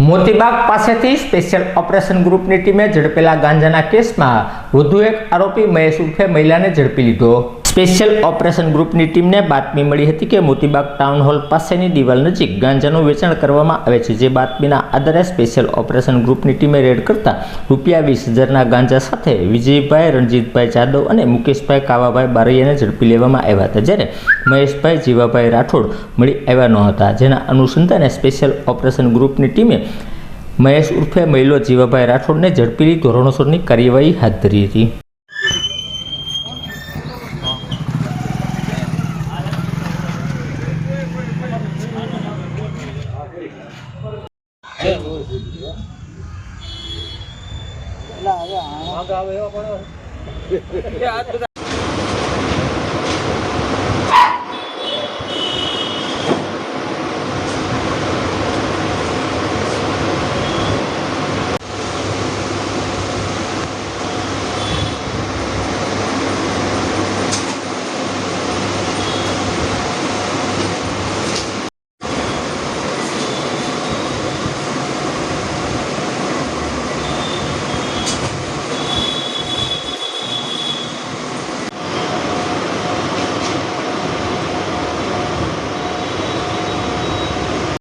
મોતીબાગ પાસેથી special operation ગ્રુપની ટીમે ઝડપેલા ગાંજાના કેસમાં વધુ એક આરોપી મહેશ ઉર્ફે મહિલાને ઝડપી લીધો। સ્પેશિયલ ઓપરેશન ગ્રુપની ટીમને બાતમી મળી હતી કે મોતીબાગ ટાઉન હોલ પાસેની દિવાલ નજીક ગાંજાનું વેચાણ કરવામાં આવે છે। જે બાતમીના આધારે સ્પેશિયલ ઓપરેશન ગ્રુપની ટીમે રેડ કરતા ₹20,000ના ગાંજા સાથે વિજયભાઈ રણજીતભાઈ જાદવ અને મુકેશભાઈ કાવાભાઈ બારૈયાને ઝડપી લેવામાં આવ્યા હતા, જ્યારે મહેશભાઈ જીવાભાઈ રાઠોડ મળી આવ્યા ન હતા। જેના અનુસંધાને સ્પેશિયલ ઓપરેશન ગ્રુપની ટીમે મહેશ ઉર્ફે મહિલો જીવાભાઈ રાઠોડને ઝડપી લઈ ધોરણસરની કાર્યવાહી હાથ ધરી હતી। એટલે હવે